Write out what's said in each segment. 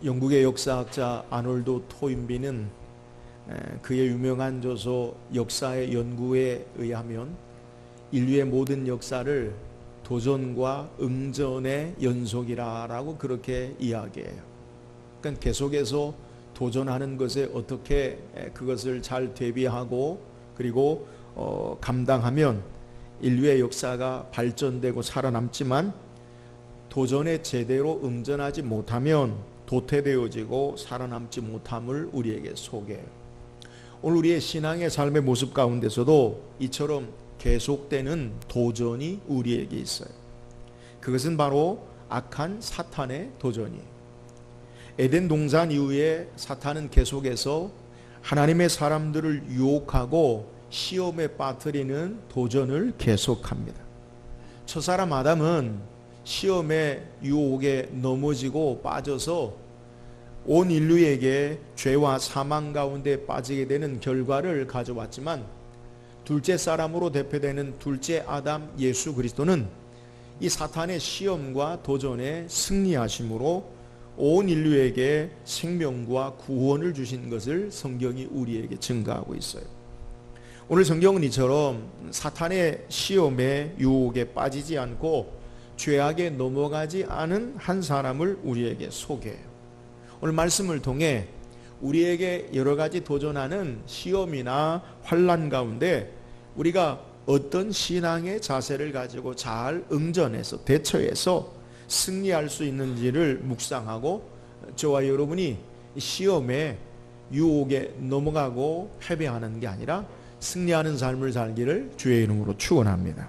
영국의 역사학자 아놀드 토인비는 그의 유명한 저서 역사의 연구에 의하면 인류의 모든 역사를 도전과 응전의 연속이라고 그렇게 이야기해요. 그러니까 계속해서 도전하는 것에 어떻게 그것을 잘 대비하고 그리고 감당하면 인류의 역사가 발전되고 살아남지만 도전에 제대로 응전하지 못하면 도태되어지고 살아남지 못함을 우리에게 소개해요. 오늘 우리의 신앙의 삶의 모습 가운데서도 이처럼 계속되는 도전이 우리에게 있어요. 그것은 바로 악한 사탄의 도전이에요. 에덴 동산 이후에 사탄은 계속해서 하나님의 사람들을 유혹하고 시험에 빠뜨리는 도전을 계속합니다. 첫사람 아담은 시험의 유혹에 넘어지고 빠져서 온 인류에게 죄와 사망 가운데 빠지게 되는 결과를 가져왔지만, 둘째 사람으로 대표되는 둘째 아담 예수 그리스도는 이 사탄의 시험과 도전에 승리하심으로 온 인류에게 생명과 구원을 주신 것을 성경이 우리에게 증거하고 있어요. 오늘 성경은 이처럼 사탄의 시험에 유혹에 빠지지 않고 죄악에 넘어가지 않은 한 사람을 우리에게 소개해요. 오늘 말씀을 통해 우리에게 여러 가지 도전하는 시험이나 환난 가운데 우리가 어떤 신앙의 자세를 가지고 잘 응전해서 대처해서 승리할 수 있는지를 묵상하고, 저와 여러분이 시험에 유혹에 넘어가고 패배하는 게 아니라 승리하는 삶을 살기를 주의 이름으로 축원합니다.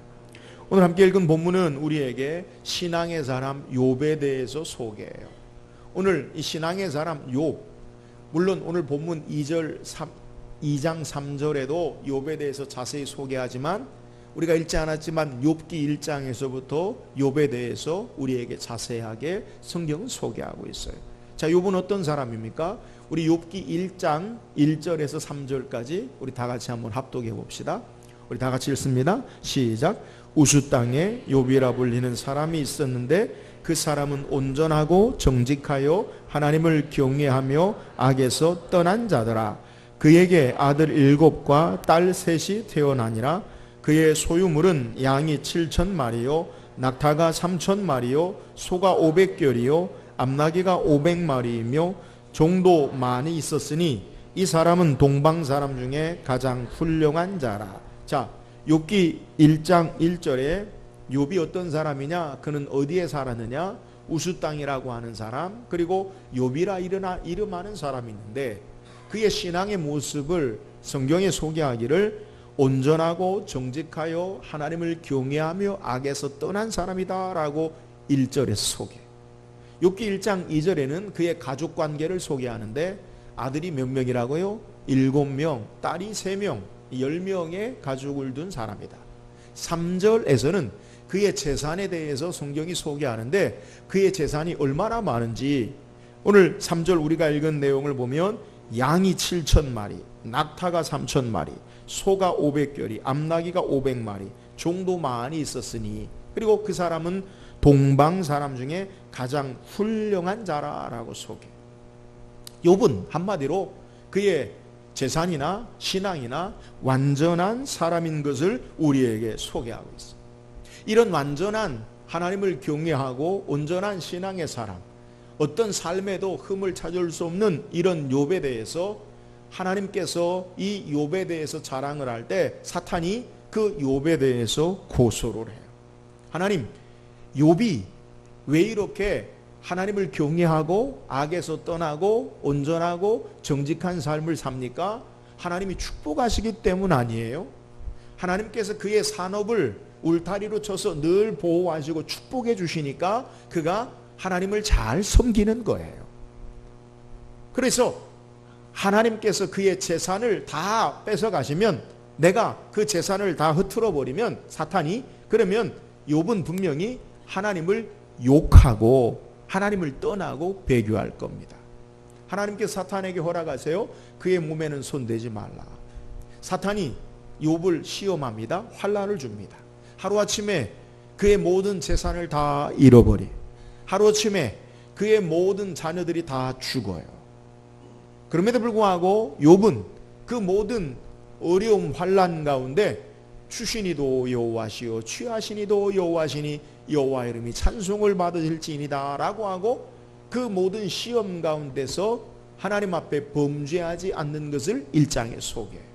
오늘 함께 읽은 본문은 우리에게 신앙의 사람 욥에 대해서 소개해요. 오늘 이 신앙의 사람 욥, 물론 오늘 본문 2장 3절에도 욥에 대해서 자세히 소개하지만 우리가 읽지 않았지만 욥기 1장에서부터 욥에 대해서 우리에게 자세하게 성경은 소개하고 있어요. 자, 욥은 어떤 사람입니까? 우리 욥기 1장 1절에서 3절까지 우리 다 같이 한번 합독해 봅시다. 우리 다 같이 읽습니다. 시작. 우수 땅에 욥이라 불리는 사람이 있었는데 그 사람은 온전하고 정직하여 하나님을 경외하며 악에서 떠난 자더라. 그에게 아들 7과 딸 3이 태어나니라. 그의 소유물은 양이 7,000마리요 낙타가 3,000마리요 소가 500결이요 암나귀가 500마리이며 종도 많이 있었으니 이 사람은 동방 사람 중에 가장 훌륭한 자라. 자, 욥기 1장 1절에 욥이 어떤 사람이냐? 그는 어디에 살았느냐? 우수 땅이라고 하는 사람, 그리고 욥이라 이름하는 사람이 있는데 그의 신앙의 모습을 성경에 소개하기를 온전하고 정직하여 하나님을 경외하며 악에서 떠난 사람이다 라고 1절에서 소개. 욥기 1장 2절에는 그의 가족관계를 소개하는데 아들이 몇 명이라고요? 7명, 딸이 3명, 10명의 가족을 둔 사람이다. 3절에서는 그의 재산에 대해서 성경이 소개하는데 그의 재산이 얼마나 많은지, 오늘 3절 우리가 읽은 내용을 보면 양이 7,000마리, 낙타가 3,000마리, 소가 500결이, 암나귀가 500마리, 종도 많이 있었으니, 그리고 그 사람은 동방 사람 중에 가장 훌륭한 자라라고 소개. 욥은 한마디로 그의 재산이나 신앙이나 완전한 사람인 것을 우리에게 소개하고 있습니다. 이런 완전한 하나님을 경외하고 온전한 신앙의 사람, 어떤 삶에도 흠을 찾을 수 없는 이런 욥에 대해서 하나님께서 이 욥에 대해서 자랑을 할 때 사탄이 그 욥에 대해서 고소를 해요. 하나님, 욥이 왜 이렇게 하나님을 경외하고 악에서 떠나고 온전하고 정직한 삶을 삽니까? 하나님이 축복하시기 때문 아니에요? 하나님께서 그의 산업을 울타리로 쳐서 늘 보호하시고 축복해 주시니까 그가 하나님을 잘 섬기는 거예요. 그래서 하나님께서 그의 재산을 다 뺏어 가시면, 내가 그 재산을 다 흐트러 버리면 사탄이, 그러면 욥은 분명히 하나님을 욕하고 하나님을 떠나고 배교할 겁니다. 하나님께서 사탄에게 허락하세요. 그의 몸에는 손대지 말라. 사탄이 욥을 시험합니다. 환난을 줍니다. 하루아침에 그의 모든 재산을 다 잃어버리, 하루아침에 그의 모든 자녀들이 다 죽어요. 그럼에도 불구하고 욥은 그 모든 어려움 환난 가운데 주시니도 여호와시요 취하시니도 여호와시니 여호와 이름이 찬송을 받으실지니다 라고 하고 그 모든 시험 가운데서 하나님 앞에 범죄하지 않는 것을 1장에 소개해요.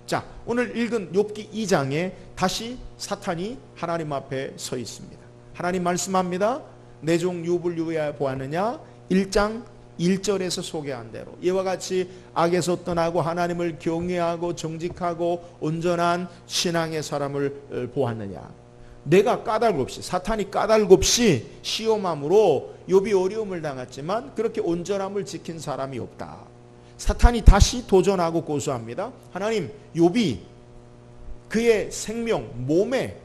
자, 오늘 읽은 욥기 2장에 다시 사탄이 하나님 앞에 서 있습니다. 하나님 말씀합니다. 내 종 욥을 위하여 보았느냐? 1장 1절에서 소개한 대로 이와 같이 악에서 떠나고 하나님을 경외하고 정직하고 온전한 신앙의 사람을 보았느냐? 내가 까닭 없이, 사탄이 까닭 없이 시험함으로 욥이 어려움을 당했지만 그렇게 온전함을 지킨 사람이 없다. 사탄이 다시 도전하고 고소합니다. 하나님, 욥이 그의 생명, 몸에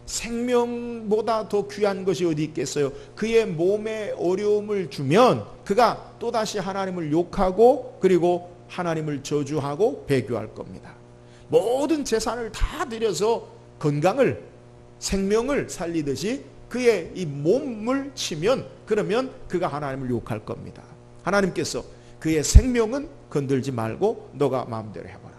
생명보다 더 귀한 것이 어디 있겠어요? 그의 몸에 어려움을 주면 그가 또다시 하나님을 욕하고 그리고 하나님을 저주하고 배교할 겁니다. 모든 재산을 다 들여서 건강을, 생명을 살리듯이 그의 이 몸을 치면 그러면 그가 하나님을 욕할 겁니다. 하나님께서 그의 생명은 건들지 말고 너가 마음대로 해봐라.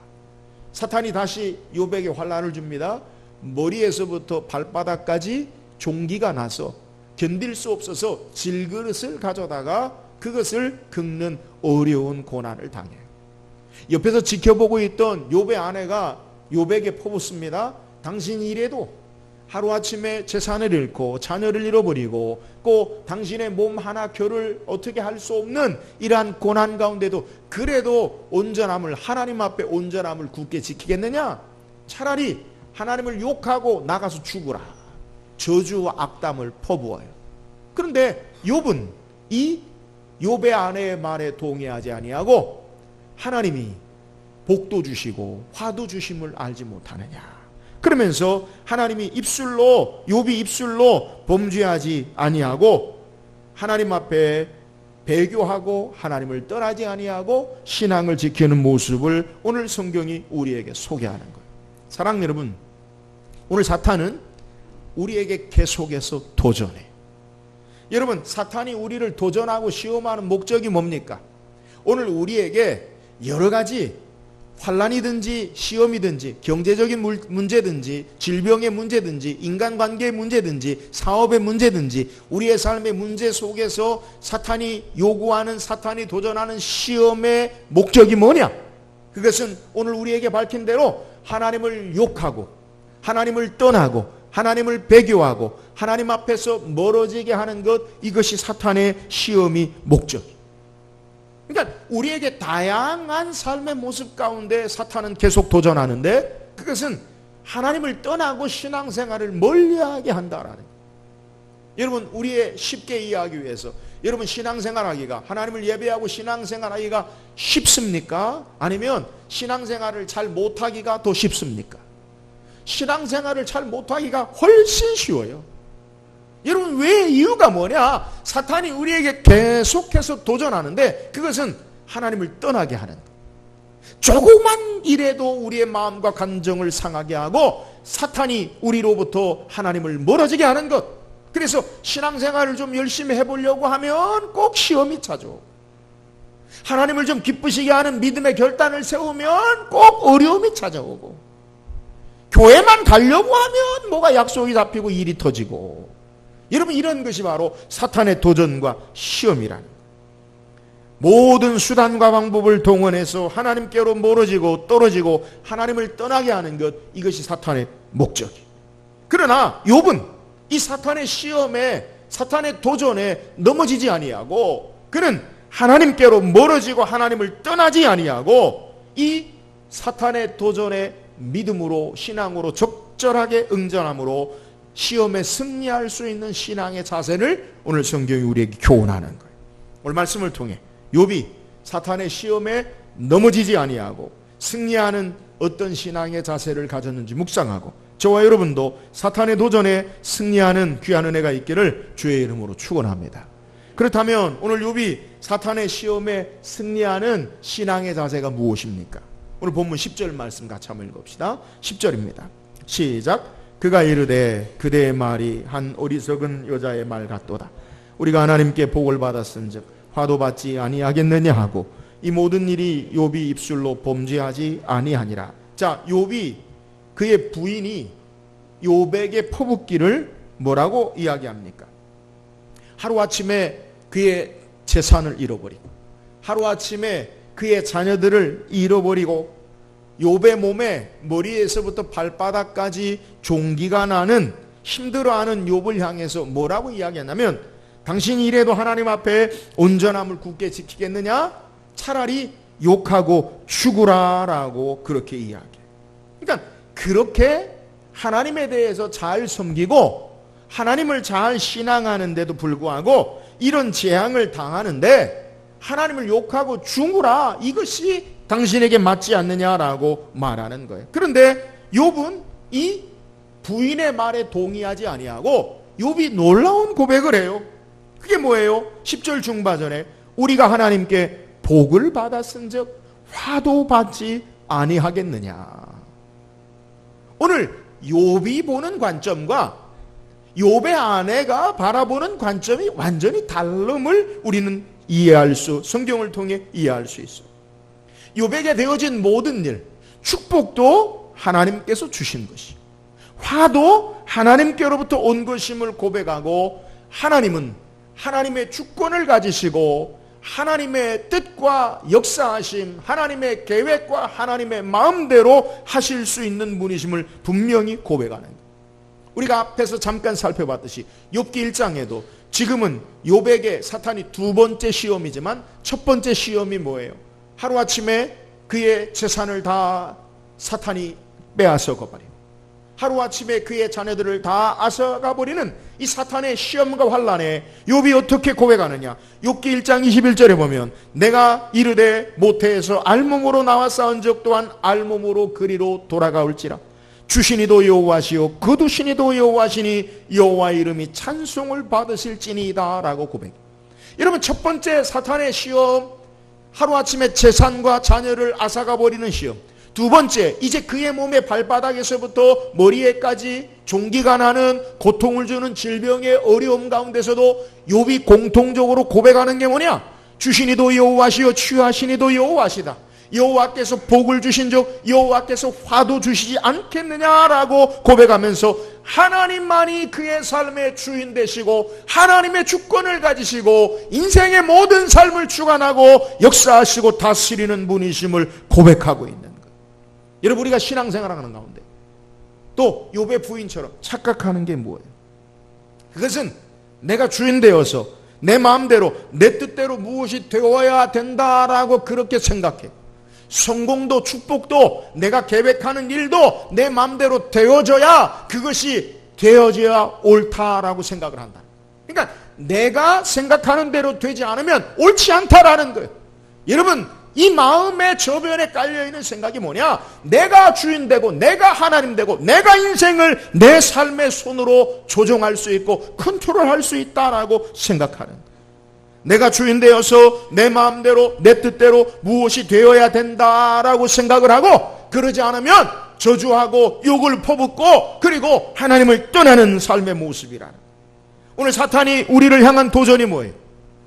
사탄이 다시 욥에게 환난을 줍니다. 머리에서부터 발바닥까지 종기가 나서 견딜 수 없어서 질그릇을 가져다가 그것을 긁는 어려운 고난을 당해요. 옆에서 지켜보고 있던 욥의 아내가 욥에게 퍼붓습니다. 당신이 이래도 하루아침에 재산을 잃고 자녀를 잃어버리고 꼭 당신의 몸 하나 결을 어떻게 할 수 없는 이러한 고난 가운데도 그래도 온전함을, 하나님 앞에 온전함을 굳게 지키겠느냐? 차라리 하나님을 욕하고 나가서 죽으라. 저주와 악담을 퍼부어요. 그런데 욥은 이 욥의 아내의 말에 동의하지 아니하고 하나님이 복도 주시고 화도 주심을 알지 못하느냐. 그러면서 하나님이 입술로, 욥이 입술로 범죄하지 아니하고 하나님 앞에 배교하고 하나님을 떠나지 아니하고 신앙을 지키는 모습을 오늘 성경이 우리에게 소개하는 거예요. 사랑하는 여러분, 오늘 사탄은 우리에게 계속해서 도전해. 여러분, 사탄이 우리를 도전하고 시험하는 목적이 뭡니까? 오늘 우리에게 여러 가지 환난이든지 시험이든지 경제적인 문제든지 질병의 문제든지 인간관계의 문제든지 사업의 문제든지 우리의 삶의 문제 속에서 사탄이 요구하는, 사탄이 도전하는 시험의 목적이 뭐냐? 그것은 오늘 우리에게 밝힌 대로 하나님을 욕하고 하나님을 떠나고 하나님을 배교하고 하나님 앞에서 멀어지게 하는 것, 이것이 사탄의 시험이 목적. 그러니까 우리에게 다양한 삶의 모습 가운데 사탄은 계속 도전하는데 그것은 하나님을 떠나고 신앙생활을 멀리하게 한다라는 거예요. 여러분, 우리의 쉽게 이해하기 위해서 여러분 신앙생활하기가, 하나님을 예배하고 신앙생활하기가 쉽습니까? 아니면 신앙생활을 잘 못하기가 더 쉽습니까? 신앙생활을 잘 못하기가 훨씬 쉬워요. 여러분, 왜? 이유가 뭐냐? 사탄이 우리에게 계속해서 도전하는데 그것은 하나님을 떠나게 하는 것. 조그만 일에도 우리의 마음과 감정을 상하게 하고 사탄이 우리로부터 하나님을 멀어지게 하는 것. 그래서 신앙생활을 좀 열심히 해보려고 하면 꼭 시험이 찾아오고, 하나님을 좀 기쁘시게 하는 믿음의 결단을 세우면 꼭 어려움이 찾아오고, 교회만 가려고 하면 뭐가 약속이 잡히고 일이 터지고. 여러분, 이런 것이 바로 사탄의 도전과 시험이라는 거예요. 모든 수단과 방법을 동원해서 하나님께로 멀어지고 떨어지고 하나님을 떠나게 하는 것, 이것이 사탄의 목적이에요. 그러나 욥은 이 사탄의 시험에, 사탄의 도전에 넘어지지 아니하고 그는 하나님께로 멀어지고 하나님을 떠나지 아니하고 이 사탄의 도전에 믿음으로, 신앙으로 적절하게 응전함으로 시험에 승리할 수 있는 신앙의 자세를 오늘 성경이 우리에게 교훈하는 거예요. 오늘 말씀을 통해 욥이 사탄의 시험에 넘어지지 아니하고 승리하는 어떤 신앙의 자세를 가졌는지 묵상하고, 저와 여러분도 사탄의 도전에 승리하는 귀한 은혜가 있기를 주의 이름으로 축원합니다. 그렇다면 오늘 욥이 사탄의 시험에 승리하는 신앙의 자세가 무엇입니까? 오늘 본문 10절 말씀 같이 한번 읽읍시다. 10절입니다. 시작. 그가 이르되 그대의 말이 한 어리석은 여자의 말 같도다. 우리가 하나님께 복을 받았은즉 화도 받지 아니하겠느냐 하고 이 모든 일이 욥이 입술로 범죄하지 아니하니라. 자, 욥이 그의 부인이 욥에게 퍼붓기를 뭐라고 이야기합니까? 하루아침에 그의 재산을 잃어버리고 하루아침에 그의 자녀들을 잃어버리고 욥의 몸에 머리에서부터 발바닥까지 종기가 나는 힘들어하는 욥을 향해서 뭐라고 이야기하냐면 당신이 이래도 하나님 앞에 온전함을 굳게 지키겠느냐? 차라리 욕하고 죽으라라고 그렇게 이야기해요. 그러니까 그렇게 하나님에 대해서 잘 섬기고 하나님을 잘 신앙하는데도 불구하고 이런 재앙을 당하는데 하나님을 욕하고 죽으라, 이것이 당신에게 맞지 않느냐라고 말하는 거예요. 그런데 욥은 이 부인의 말에 동의하지 아니하고 욥이 놀라운 고백을 해요. 그게 뭐예요? 10절 중반전에 우리가 하나님께 복을 받았은즉 화도 받지 아니하겠느냐. 오늘 욥이 보는 관점과 욥의 아내가 바라보는 관점이 완전히 다름을 우리는 성경을 통해 이해할 수 있어요. 욥에게 되어진 모든 일, 축복도 하나님께서 주신 것이, 화도 하나님께로부터 온 것임을 고백하고 하나님은 하나님의 주권을 가지시고 하나님의 뜻과 역사하심, 하나님의 계획과 하나님의 마음대로 하실 수 있는 분이심을 분명히 고백하는 거예요. 우리가 앞에서 잠깐 살펴봤듯이 욥기 1장에도 지금은 욥에게 사탄이 두 번째 시험이지만 첫 번째 시험이 뭐예요? 하루아침에 그의 재산을 다 사탄이 빼앗아 가버리고 하루아침에 그의 자녀들을 다 앗아가 버리는 이 사탄의 시험과 환난에 욥이 어떻게 고백하느냐? 욥기 1장 21절에 보면 내가 이르되 모태에서 알몸으로 나와 싸운 적 또한 알몸으로 그리로 돌아가올지라 주시니도 여호와시요 거두시니도 여호와시니 여호와의 이름이 찬송을 받으실지니이다 라고 고백. 여러분, 첫 번째 사탄의 시험, 하루아침에 재산과 자녀를 앗아가 버리는 시험. 두 번째, 이제 그의 몸의 발바닥에서부터 머리에까지 종기가 나는 고통을 주는 질병의 어려움 가운데서도 욥이 공통적으로 고백하는 게 뭐냐? 주시니도 여호와시요 취하시니도 여호와시다. 여호와께서 복을 주신 적 여호와께서 화도 주시지 않겠느냐라고 고백하면서 하나님만이 그의 삶의 주인 되시고 하나님의 주권을 가지시고 인생의 모든 삶을 주관하고 역사하시고 다스리는 분이심을 고백하고 있는 거예요. 여러분, 우리가 신앙생활하는 가운데 또 욥의 부인처럼 착각하는 게 뭐예요? 그것은 내가 주인 되어서 내 마음대로 내 뜻대로 무엇이 되어야 된다라고 그렇게 생각해. 성공도 축복도 내가 계획하는 일도 내 마음대로 되어져야 그것이 되어져야 옳다라고 생각을 한다. 그러니까 내가 생각하는 대로 되지 않으면 옳지 않다라는 거예요. 여러분, 이 마음의 저변에 깔려있는 생각이 뭐냐? 내가 주인 되고 내가 하나님 되고 내가 인생을 내 삶의 손으로 조종할 수 있고 컨트롤할 수 있다라고 생각하는 거예요. 내가 주인 되어서 내 마음대로 내 뜻대로 무엇이 되어야 된다라고 생각을 하고 그러지 않으면 저주하고 욕을 퍼붓고 그리고 하나님을 떠나는 삶의 모습이라는 거예요. 오늘 사탄이 우리를 향한 도전이 뭐예요?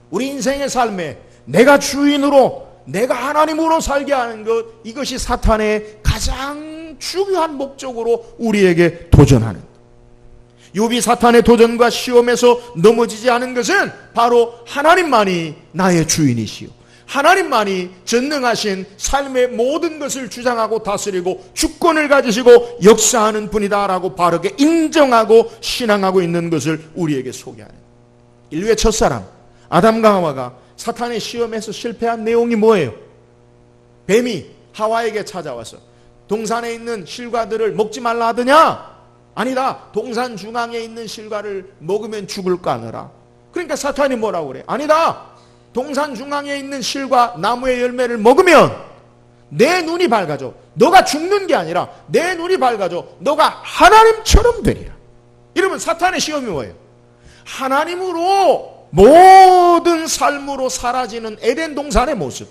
우리 인생의 삶에 내가 주인으로 내가 하나님으로 살게 하는 것, 이것이 사탄의 가장 중요한 목적으로 우리에게 도전하는 것. 욥이 사탄의 도전과 시험에서 넘어지지 않은 것은 바로 하나님만이 나의 주인이시오, 하나님만이 전능하신 삶의 모든 것을 주장하고 다스리고 주권을 가지시고 역사하는 분이다라고 바르게 인정하고 신앙하고 있는 것을 우리에게 소개하는 인류의 첫사람 아담과 하와가 사탄의 시험에서 실패한 내용이 뭐예요? 뱀이 하와에게 찾아와서 동산에 있는 실과들을 먹지 말라 하더냐? 아니다. 동산 중앙에 있는 실과를 먹으면 죽을까 하느라. 그러니까 사탄이 뭐라고 그래? 아니다. 동산 중앙에 있는 실과 나무의 열매를 먹으면 내 눈이 밝아져. 너가 죽는 게 아니라 내 눈이 밝아져. 너가 하나님처럼 되리라. 이러면 사탄의 시험이 뭐예요? 하나님으로 모든 삶으로 사라지는 에덴 동산의 모습,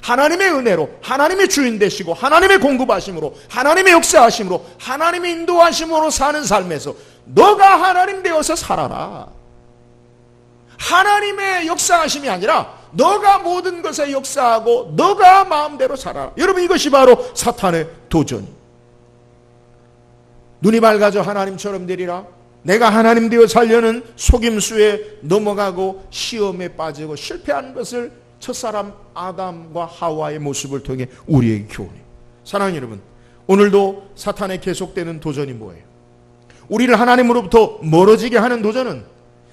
하나님의 은혜로 하나님의 주인 되시고 하나님의 공급하심으로 하나님의 역사하심으로 하나님의 인도하심으로 사는 삶에서 너가 하나님 되어서 살아라. 하나님의 역사하심이 아니라 너가 모든 것에 역사하고 너가 마음대로 살아라. 여러분, 이것이 바로 사탄의 도전이. 눈이 밝아져 하나님처럼 되리라. 내가 하나님 되어 살려는 속임수에 넘어가고 시험에 빠지고 실패한 것을 첫사람 아담과 하와의 모습을 통해 우리에게 교훈해요. 사랑하는 여러분, 오늘도 사탄의 계속되는 도전이 뭐예요? 우리를 하나님으로부터 멀어지게 하는 도전은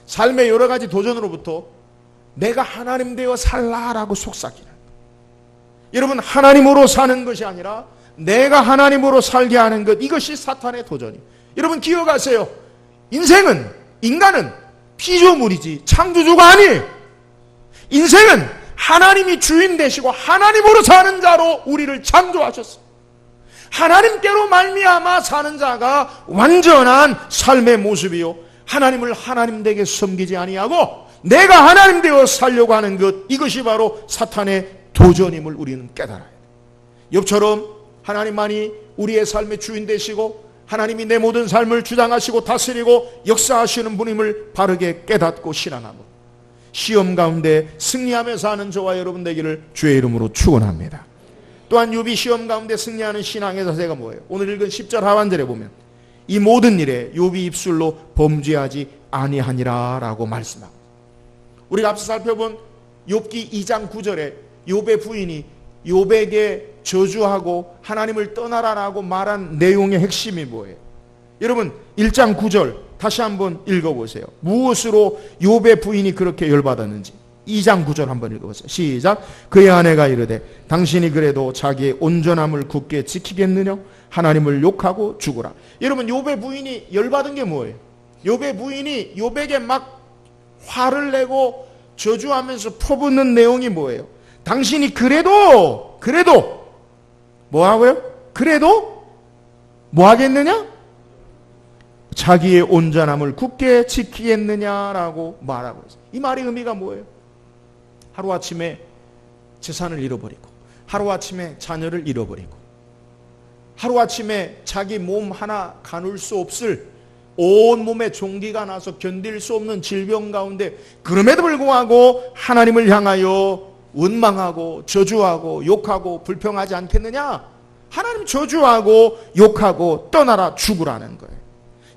삶의 여러 가지 도전으로부터 내가 하나님 되어 살라라고 속삭이는, 여러분, 하나님으로 사는 것이 아니라 내가 하나님으로 살게 하는 것, 이것이 사탄의 도전이에요. 여러분, 기억하세요. 인간은 피조물이지 창조주가 아니에요. 인생은 하나님이 주인 되시고 하나님으로 사는 자로 우리를 창조하셨어요. 하나님께로 말미암아 사는 자가 완전한 삶의 모습이요, 하나님을 하나님 되게 섬기지 아니하고 내가 하나님 되어 살려고 하는 것, 이것이 바로 사탄의 도전임을 우리는 깨달아야 돼요. 욥처럼 하나님만이 우리의 삶의 주인 되시고 하나님이 내 모든 삶을 주장하시고 다스리고 역사하시는 분임을 바르게 깨닫고 신앙하고 시험 가운데 승리하며 사는 저와 여러분 되기를 주의 이름으로 축원합니다. 또한 욥이 시험 가운데 승리하는 신앙의 자세가 뭐예요? 오늘 읽은 10절 하반절에 보면 이 모든 일에 욥이 입술로 범죄하지 아니하니라 라고 말씀합니다. 우리가 앞서 살펴본 욥기 2장 9절에 욥의 부인이 욥에게 저주하고 하나님을 떠나라라고 말한 내용의 핵심이 뭐예요? 여러분, 1장 9절 다시 한번 읽어보세요. 무엇으로 욥의 부인이 그렇게 열받았는지 2장 9절 한번 읽어보세요. 시작. 그의 아내가 이르되 당신이 그래도 자기의 온전함을 굳게 지키겠느냐? 하나님을 욕하고 죽으라. 여러분, 욥의 부인이 열받은 게 뭐예요? 욥의 부인이 욥에게 막 화를 내고 저주하면서 퍼붓는 내용이 뭐예요? 당신이 그래도 뭐라고요? 그래도 뭐 하겠느냐? 자기의 온전함을 굳게 지키겠느냐라고 말하고 있어요. 이 말의 의미가 뭐예요? 하루아침에 재산을 잃어버리고 하루아침에 자녀를 잃어버리고 하루아침에 자기 몸 하나 가눌 수 없을 온몸에 종기가 나서 견딜 수 없는 질병 가운데 그럼에도 불구하고 하나님을 향하여 원망하고 저주하고 욕하고 불평하지 않겠느냐? 하나님 저주하고 욕하고 떠나라 죽으라는 거예요.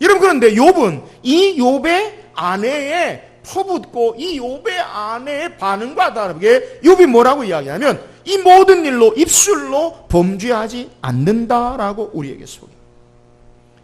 여러분, 그런데 욥은 이 욥의 아내의 퍼붓고 이 욥의 아내의 반응과 다르게 욥이 뭐라고 이야기하면 이 모든 일로 입술로 범죄하지 않는다라고 우리에게 소개해요.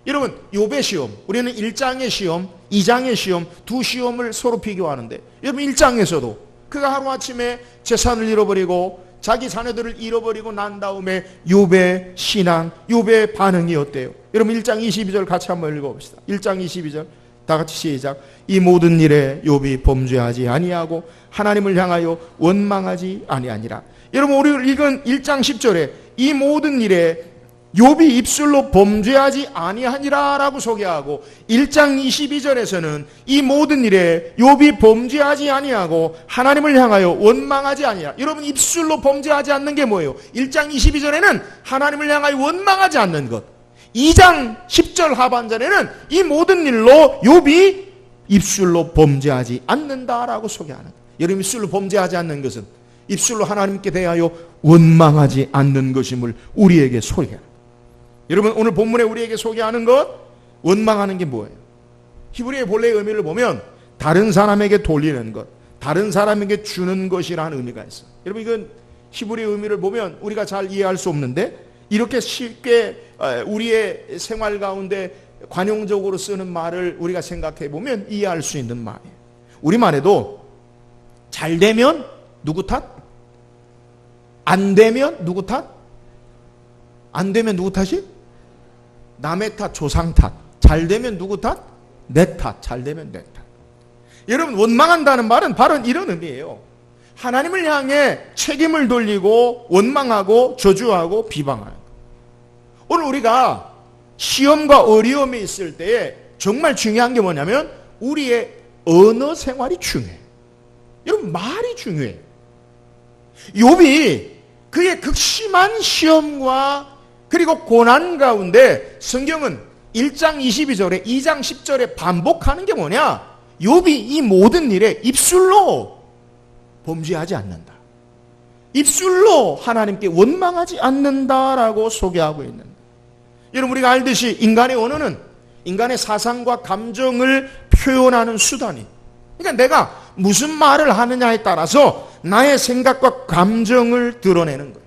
여러분, 욥의 시험, 우리는 1장의 시험, 2장의 시험, 두 시험을 서로 비교하는데 여러분, 1장에서도 그가 하루아침에 재산을 잃어버리고 자기 자녀들을 잃어버리고 난 다음에 욥의 신앙, 욥의 반응이 어때요? 여러분, 1장 22절 같이 한번 읽어봅시다. 1장 22절 다 같이 시작. 이 모든 일에 욥이 범죄하지 아니하고 하나님을 향하여 원망하지 아니하니라. 여러분, 우리 읽은 1장 10절에 이 모든 일에 욥이 입술로 범죄하지 아니하니라 라고 소개하고 1장 22절에서는 이 모든 일에 욥이 범죄하지 아니하고 하나님을 향하여 원망하지 아니하라. 여러분, 입술로 범죄하지 않는 게 뭐예요? 1장 22절에는 하나님을 향하여 원망하지 않는 것, 2장 10절 하반절에는 이 모든 일로 욥이 입술로 범죄하지 않는다라고 소개하는 거예요. 여러분, 입술로 범죄하지 않는 것은 입술로 하나님께 대하여 원망하지 않는 것임을 우리에게 소개합니다. 여러분, 오늘 본문에 우리에게 소개하는 것, 원망하는 게 뭐예요? 히브리의 본래의 의미를 보면 다른 사람에게 돌리는 것, 다른 사람에게 주는 것이라는 의미가 있어요. 여러분, 이건 히브리의 의미를 보면 우리가 잘 이해할 수 없는데 이렇게 쉽게 우리의 생활 가운데 관용적으로 쓰는 말을 우리가 생각해 보면 이해할 수 있는 말이에요. 우리말에도 잘 되면 누구 탓? 안 되면 누구 탓? 안 되면 누구 탓이? 남의 탓, 조상 탓. 잘 되면 누구 탓? 내 탓. 잘 되면 내 탓. 여러분, 원망한다는 말은 바로 이런 의미예요. 하나님을 향해 책임을 돌리고 원망하고 저주하고 비방하는 거예요. 오늘 우리가 시험과 어려움이 있을 때에 정말 중요한 게 뭐냐면 우리의 언어 생활이 중요해요. 여러분, 말이 중요해요. 욥이 그의 극심한 시험과 그리고 고난 가운데 성경은 1장 22절에 2장 10절에 반복하는 게 뭐냐? 욥이 이 모든 일에 입술로 범죄하지 않는다. 입술로 하나님께 원망하지 않는다라고 소개하고 있는다. 여러분, 우리가 알듯이 인간의 언어는 인간의 사상과 감정을 표현하는 수단이, 그러니까 내가 무슨 말을 하느냐에 따라서 나의 생각과 감정을 드러내는 거예요.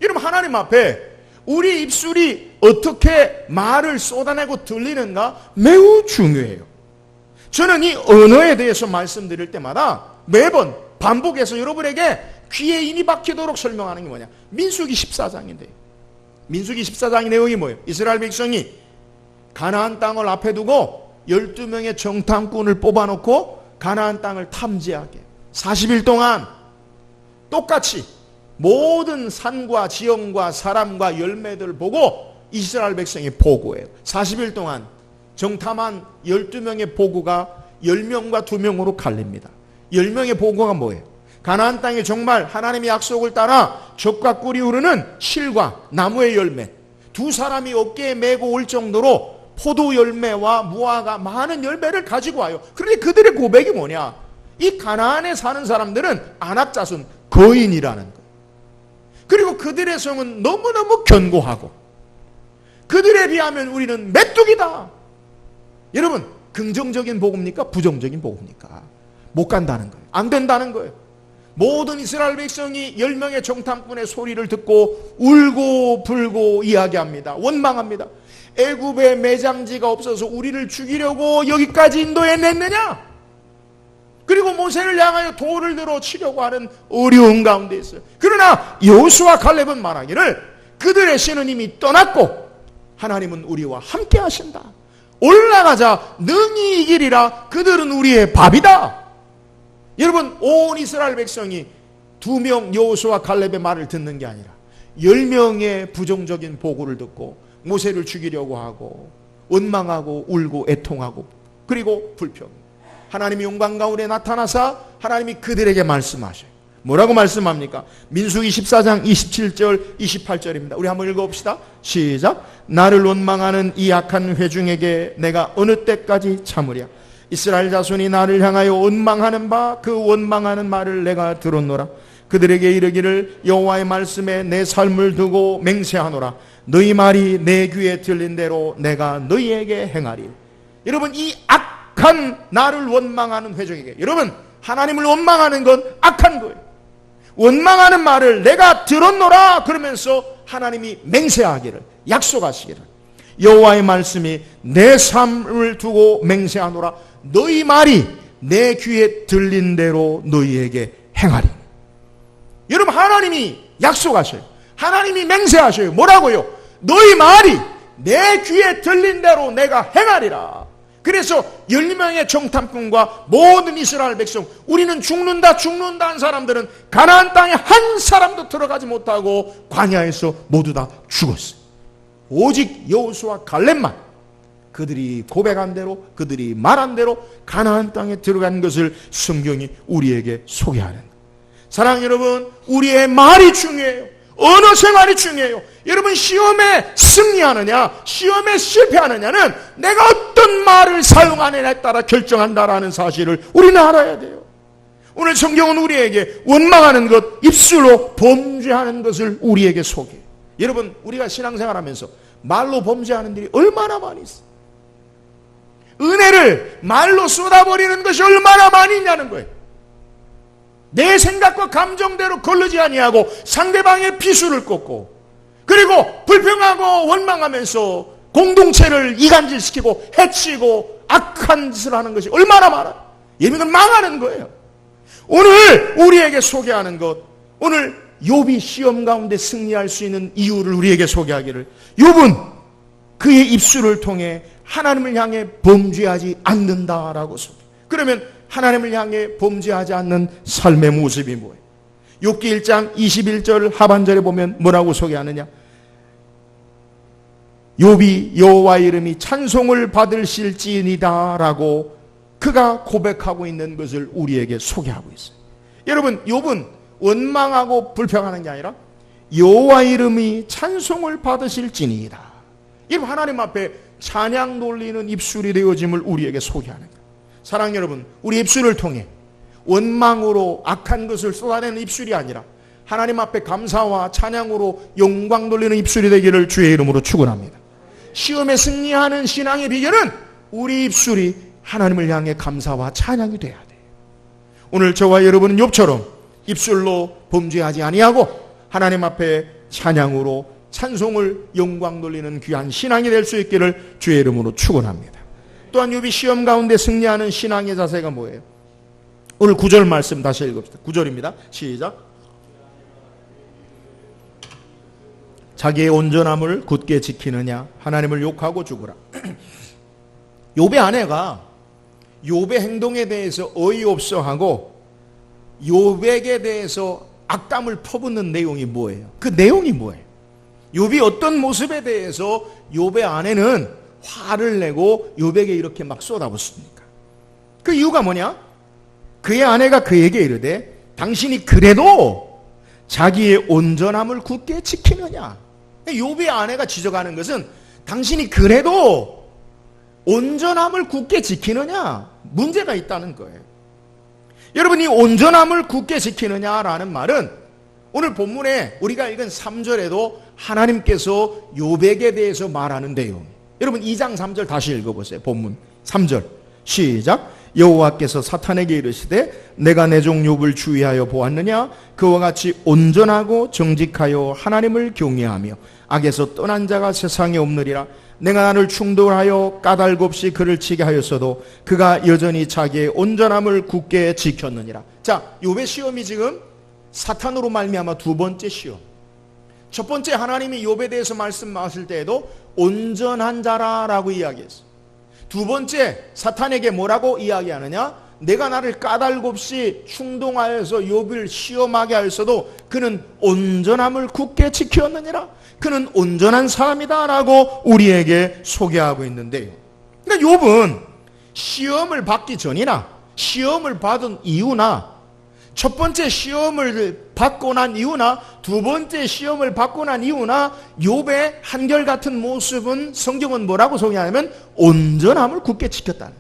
여러분, 하나님 앞에 우리 입술이 어떻게 말을 쏟아내고 들리는가 매우 중요해요. 저는 이 언어에 대해서 말씀드릴 때마다 매번 반복해서 여러분에게 귀에 인이 박히도록 설명하는 게 뭐냐, 민수기 14장인데요. 민수기 14장의 내용이 뭐예요? 이스라엘 백성이 가나안 땅을 앞에 두고 12명의 정탐꾼을 뽑아놓고 가나안 땅을 탐지하게 40일 동안 똑같이 모든 산과 지형과 사람과 열매들을 보고 이스라엘 백성이 보고해요. 40일 동안 정탐한 12명의 보고가 10명과 2명으로 갈립니다. 10명의 보고가 뭐예요? 가나안 땅에 정말 하나님의 약속을 따라 젖과 꿀이 흐르는 실과 나무의 열매, 두 사람이 어깨에 메고 올 정도로 포도 열매와 무화과 많은 열매를 가지고 와요. 그런데 그들의 고백이 뭐냐? 이 가나안에 사는 사람들은 안악자손, 거인이라는 거. 그리고 그들의 성은 너무너무 견고하고 그들에 비하면 우리는 메뚜기다. 여러분, 긍정적인 복음입니까? 부정적인 복음입니까? 못 간다는 거예요. 안 된다는 거예요. 모든 이스라엘 백성이 10명의 정탐꾼의 소리를 듣고 울고 불고 이야기합니다. 원망합니다. 애굽에 매장지가 없어서 우리를 죽이려고 여기까지 인도해냈느냐? 그리고 모세를 향하여 돌을 들어 치려고 하는 어려운 가운데 있어요. 그러나 여호수아 갈렙은 말하기를 그들의 신은 이미 떠났고 하나님은 우리와 함께 하신다. 올라가자 능히 이기리라. 그들은 우리의 밥이다. 여러분, 온 이스라엘 백성이 2명 여호수아 갈렙의 말을 듣는 게 아니라 10명의 부정적인 보고를 듣고 모세를 죽이려고 하고 원망하고 울고 애통하고 그리고 불평. 하나님이 영광 가운데 나타나사 하나님이 그들에게 말씀하셔요. 뭐라고 말씀합니까? 민수기 14장 27절 28절입니다. 우리 한번 읽어봅시다. 시작. 나를 원망하는 이 악한 회중에게 내가 어느 때까지 참으랴. 이스라엘 자손이 나를 향하여 원망하는 바 그 원망하는 말을 내가 들었노라. 그들에게 이르기를 여호와의 말씀에 내 삶을 두고 맹세하노라. 너희 말이 내 귀에 들린 대로 내가 너희에게 행하리. 여러분, 이 악한 나를 원망하는 회중에게, 여러분, 하나님을 원망하는 건 악한 거예요. 원망하는 말을 내가 들었노라 그러면서 하나님이 맹세하기를, 약속하시기를, 여호와의 말씀이 내 삶을 두고 맹세하노라. 너희 말이 내 귀에 들린 대로 너희에게 행하리. 여러분, 하나님이 약속하셔요. 하나님이 맹세하셔요. 뭐라고요? 너희 말이 내 귀에 들린 대로 내가 행하리라. 그래서 12명의 정탐꾼과 모든 이스라엘 백성, 우리는 죽는다 한 사람들은 가나안 땅에 한 사람도 들어가지 못하고 광야에서 모두 다 죽었어요. 오직 여호수아 갈렙만 그들이 고백한 대로, 그들이 말한 대로 가나안 땅에 들어간 것을 성경이 우리에게 소개하는 거예요. 사랑하는 여러분, 우리의 말이 중요해요. 언어 생활이 중요해요. 여러분, 시험에 승리하느냐 시험에 실패하느냐는 내가 어떤 말을 사용하느냐에 따라 결정한다라는 사실을 우리는 알아야 돼요. 오늘 성경은 우리에게 원망하는 것, 입술로 범죄하는 것을 우리에게 소개해요. 여러분, 우리가 신앙생활하면서 말로 범죄하는 일이 얼마나 많이 있어요. 은혜를 말로 쏟아버리는 것이 얼마나 많이 있냐는 거예요. 내 생각과 감정대로 거르지 아니하고 상대방의 비수를 꽂고, 그리고 불평하고 원망하면서 공동체를 이간질시키고 해치고 악한 짓을 하는 것이 얼마나 많아요. 이건 망하는 거예요. 오늘 우리에게 소개하는 것, 오늘 욥이 시험 가운데 승리할 수 있는 이유를 우리에게 소개하기를, 욥은 그의 입술을 통해 하나님을 향해 범죄하지 않는다라고 소개. 그러면 하나님을 향해 범죄하지 않는 삶의 모습이 뭐예요? 욥기 1장 21절 하반절에 보면 뭐라고 소개하느냐? 욥이 여호와의 이름이 찬송을 받으실지니다 라고 그가 고백하고 있는 것을 우리에게 소개하고 있어요. 여러분, 욥은 원망하고 불평하는 게 아니라 여호와의 이름이 찬송을 받으실지니이다. 이 하나님 앞에 찬양 돌리는 입술이 되어짐을 우리에게 소개하는 거예요. 사랑 여러분, 우리 입술을 통해 원망으로 악한 것을 쏟아내는 입술이 아니라 하나님 앞에 감사와 찬양으로 영광 돌리는 입술이 되기를 주의 이름으로 축원합니다. 시험에 승리하는 신앙의 비결은 우리 입술이 하나님을 향해 감사와 찬양이 돼야 돼요. 오늘 저와 여러분은 욥처럼 입술로 범죄하지 아니하고 하나님 앞에 찬양으로 찬송을 영광 돌리는 귀한 신앙이 될 수 있기를 주의 이름으로 축원합니다. 또한 욥이 시험 가운데 승리하는 신앙의 자세가 뭐예요? 오늘 9절 말씀 다시 읽읍시다. 9절입니다. 시작. 자기의 온전함을 굳게 지키느냐 하나님을 욕하고 죽으라. 욥의 아내가 욥의 행동에 대해서 어이없어하고 욥에게 대해서 악담을 퍼붓는 내용이 뭐예요? 그 내용이 뭐예요? 욥이 어떤 모습에 대해서 욥의 아내는 화를 내고 욥에게 이렇게 막 쏟아붓습니까? 그 이유가 뭐냐? 그의 아내가 그에게 이르되 당신이 그래도 자기의 온전함을 굳게 지키느냐? 욥의 아내가 지적하는 것은 당신이 그래도 온전함을 굳게 지키느냐? 문제가 있다는 거예요. 여러분, 이 온전함을 굳게 지키느냐라는 말은 오늘 본문에 우리가 읽은 3절에도 하나님께서 욥에게 대해서 말하는 내용. 여러분 2장 3절 다시 읽어보세요. 본문 3절 시작. 여호와께서 사탄에게 이르시되 내가 내 종 욥을 주의하여 보았느냐? 그와 같이 온전하고 정직하여 하나님을 경외하며 악에서 떠난 자가 세상에 없느리라. 내가 나를 충돌하여 까닭 없이 그를 치게 하였어도 그가 여전히 자기의 온전함을 굳게 지켰느니라. 자, 욥의 시험이 지금 사탄으로 말미암아 두 번째 시험. 첫 번째, 하나님이 욥에 대해서 말씀하실 때에도 온전한 자라라고 이야기했어요. 두 번째, 사탄에게 뭐라고 이야기하느냐? 내가 나를 까닭 없이 충동하여서 욥을 시험하게 하였어도 그는 온전함을 굳게 지켰느니라. 그는 온전한 사람이다라고 우리에게 소개하고 있는데요. 그러니까 욥은 시험을 받기 전이나 시험을 받은 이후나 첫 번째 시험을 받고 난 이후나 두 번째 시험을 받고 난 이후나 욥의 한결같은 모습은 성경은 뭐라고 소개하냐면 온전함을 굳게 지켰다는.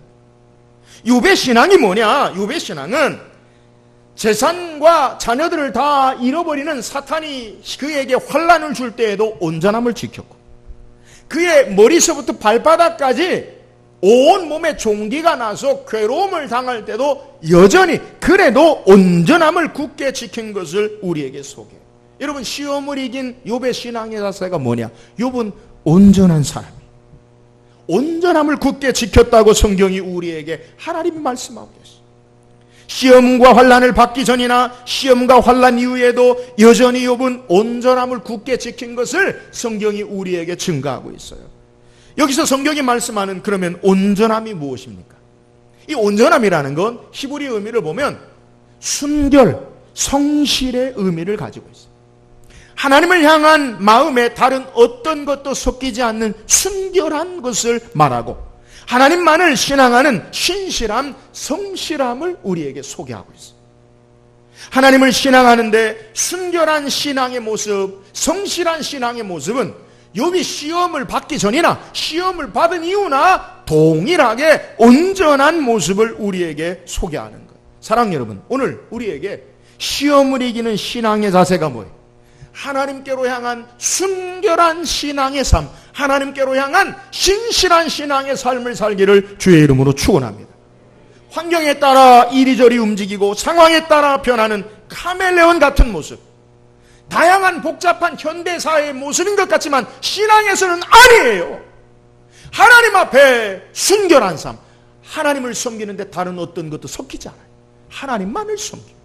욥의 신앙이 뭐냐? 욥의 신앙은 재산과 자녀들을 다 잃어버리는 사탄이 그에게 환난을 줄 때에도 온전함을 지켰고, 그의 머리서부터 발바닥까지 온 몸에 종기가 나서 괴로움을 당할 때도 여전히 그래도 온전함을 굳게 지킨 것을 우리에게 소개해요. 여러분, 시험을 이긴 욥의 신앙의 자세가 뭐냐? 욥은 온전한 사람이에요. 온전함을 굳게 지켰다고 성경이 우리에게 하나님이 말씀하고 계세요. 시험과 환난을 받기 전이나 시험과 환난 이후에도 여전히 욥은 온전함을 굳게 지킨 것을 성경이 우리에게 증거하고 있어요. 여기서 성경이 말씀하는 그러면 온전함이 무엇입니까? 이 온전함이라는 건 히브리 의미를 보면 순결, 성실의 의미를 가지고 있어요. 하나님을 향한 마음에 다른 어떤 것도 섞이지 않는 순결한 것을 말하고 하나님만을 신앙하는 신실함, 성실함을 우리에게 소개하고 있어요. 하나님을 신앙하는데 순결한 신앙의 모습, 성실한 신앙의 모습은 욥이 시험을 받기 전이나 시험을 받은 이후나 동일하게 온전한 모습을 우리에게 소개하는 거예요. 사랑 여러분, 오늘 우리에게 시험을 이기는 신앙의 자세가 뭐예요? 하나님께로 향한 순결한 신앙의 삶, 하나님께로 향한 신실한 신앙의 삶을 살기를 주의 이름으로 축원합니다. 환경에 따라 이리저리 움직이고 상황에 따라 변하는 카멜레온 같은 모습, 다양한 복잡한 현대사회의 모습인 것 같지만 신앙에서는 아니에요. 하나님 앞에 순결한 삶, 하나님을 섬기는데 다른 어떤 것도 섞이지 않아요. 하나님만을 섬기고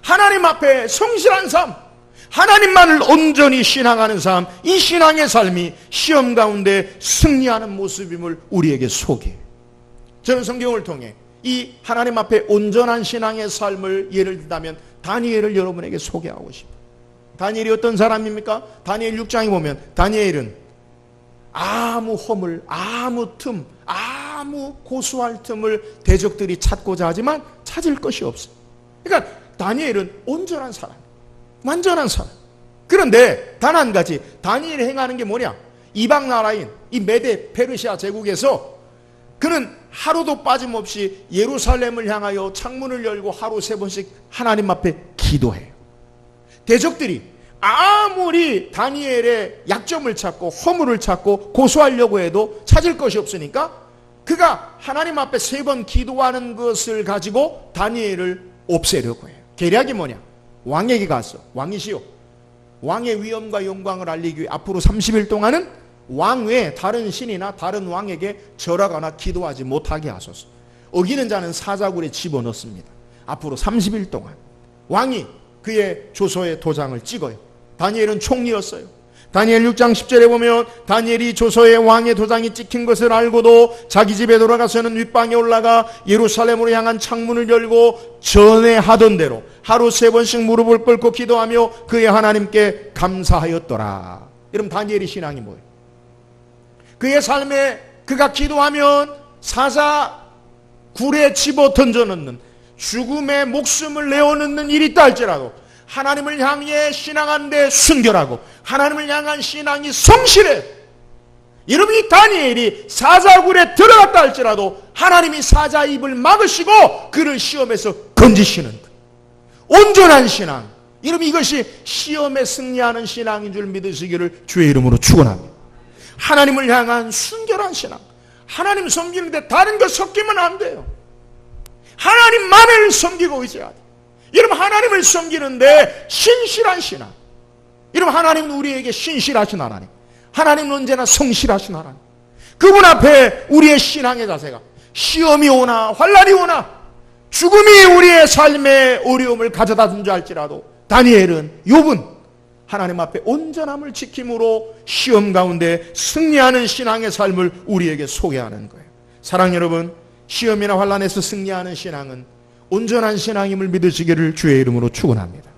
하나님 앞에 성실한 삶, 하나님만을 온전히 신앙하는 삶, 이 신앙의 삶이 시험 가운데 승리하는 모습임을 우리에게 소개해요. 저는 성경을 통해 이 하나님 앞에 온전한 신앙의 삶을 예를 들자면 다니엘을 여러분에게 소개하고 싶어요. 다니엘이 어떤 사람입니까? 다니엘 6장에 보면 다니엘은 아무 허물, 아무 틈, 아무 고수할 틈을 대적들이 찾고자 하지만 찾을 것이 없어요. 그러니까 다니엘은 온전한 사람, 완전한 사람. 그런데 단 한 가지, 다니엘이 행하는 게 뭐냐? 이방 나라인 이 메데 페르시아 제국에서 그는 하루도 빠짐없이 예루살렘을 향하여 창문을 열고 하루 3번씩 하나님 앞에 기도해요. 대적들이 아무리 다니엘의 약점을 찾고 허물을 찾고 고소하려고 해도 찾을 것이 없으니까 그가 하나님 앞에 3번 기도하는 것을 가지고 다니엘을 없애려고 해요. 계략이 뭐냐? 왕에게 가서, 왕이시여, 왕의 위엄과 영광을 알리기 위해 앞으로 30일 동안은 왕 외에 다른 신이나 다른 왕에게 절하거나 기도하지 못하게 하소서. 어기는 자는 사자굴에 집어넣습니다. 앞으로 30일 동안 왕이 그의 조서에 도장을 찍어요. 다니엘은 총리였어요. 다니엘 6장 10절에 보면 다니엘이 조서에 왕의 도장이 찍힌 것을 알고도 자기 집에 돌아가서는 윗방에 올라가 예루살렘으로 향한 창문을 열고 전에 하던 대로 하루 3번씩 무릎을 꿇고 기도하며 그의 하나님께 감사하였더라. 여러분, 다니엘의 신앙이 뭐예요? 그의 삶에 그가 기도하면 사자 굴에 집어 던져넣는, 죽음의 목숨을 내어넣는 일이 있다 할지라도 하나님을 향해 신앙하는데 순결하고 하나님을 향한 신앙이 성실해. 여러분, 이 다니엘이 사자굴에 들어갔다 할지라도 하나님이 사자 입을 막으시고 그를 시험에서 건지시는 것. 온전한 신앙. 여러분, 이것이 시험에 승리하는 신앙인 줄 믿으시기를 주의 이름으로 축원합니다. 하나님을 향한 순결한 신앙. 하나님 섬기는데 다른 것 섞이면 안 돼요. 하나님만을 섬기고 의지해야 돼요. 여러분, 하나님을 섬기는데 신실한 신앙. 여러분, 하나님은 우리에게 신실하신 하나님. 하나님은 언제나 성실하신 하나님. 그분 앞에 우리의 신앙의 자세가 시험이 오나 환난이 오나 죽음이 우리의 삶에 어려움을 가져다 준 줄 알지라도 다니엘은, 욥은 하나님 앞에 온전함을 지킴으로 시험 가운데 승리하는 신앙의 삶을 우리에게 소개하는 거예요. 사랑 여러분, 시험이나 환난에서 승리하는 신앙은 온전한 신앙임을 믿으시기를 주의 이름으로 축원합니다.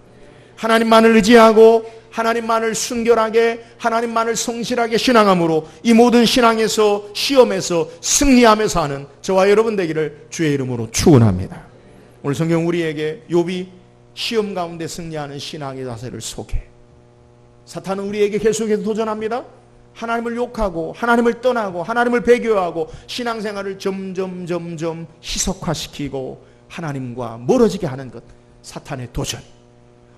하나님만을 의지하고 하나님만을 순결하게, 하나님만을 성실하게 신앙함으로 이 모든 신앙에서, 시험에서 승리하면서 하는 저와 여러분 되기를 주의 이름으로 축원합니다. 오늘 성경 우리에게 욥이 시험 가운데 승리하는 신앙의 자세를 소개해. 사탄은 우리에게 계속해서 도전합니다. 하나님을 욕하고 하나님을 떠나고 하나님을 배교하고 신앙생활을 점점 희석화시키고 하나님과 멀어지게 하는 것, 사탄의 도전.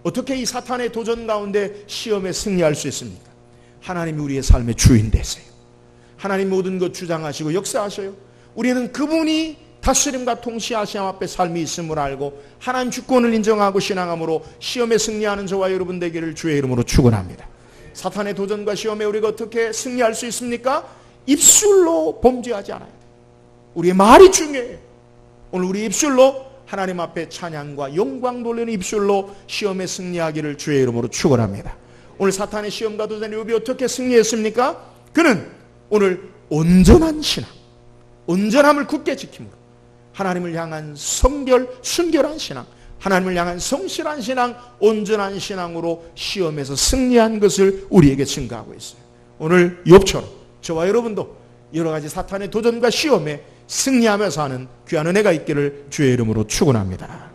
어떻게 이 사탄의 도전 가운데 시험에 승리할 수 있습니까? 하나님이 우리의 삶의 주인 되세요. 하나님 모든 것 주장하시고 역사하셔요. 우리는 그분이 다스림과 통치하심 앞에 삶이 있음을 알고 하나님 주권을 인정하고 신앙함으로 시험에 승리하는 저와 여러분 되기를 주의 이름으로 축원합니다. 사탄의 도전과 시험에 우리가 어떻게 승리할 수 있습니까? 입술로 범죄하지 않아요. 우리의 말이 중요해요. 오늘 우리 입술로 하나님 앞에 찬양과 영광 돌리는 입술로 시험에 승리하기를 주의 이름으로 축원합니다. 오늘 사탄의 시험과 도전에 욥이 어떻게 승리했습니까? 그는 오늘 온전한 신앙, 온전함을 굳게 지킴으로 하나님을 향한 순결한 신앙, 하나님을 향한 성실한 신앙, 온전한 신앙으로 시험에서 승리한 것을 우리에게 증거하고 있어요. 오늘 욥처럼 저와 여러분도 여러 가지 사탄의 도전과 시험에 승리하면서 하는 귀한 은혜가 있기를 주의 이름으로 축원합니다.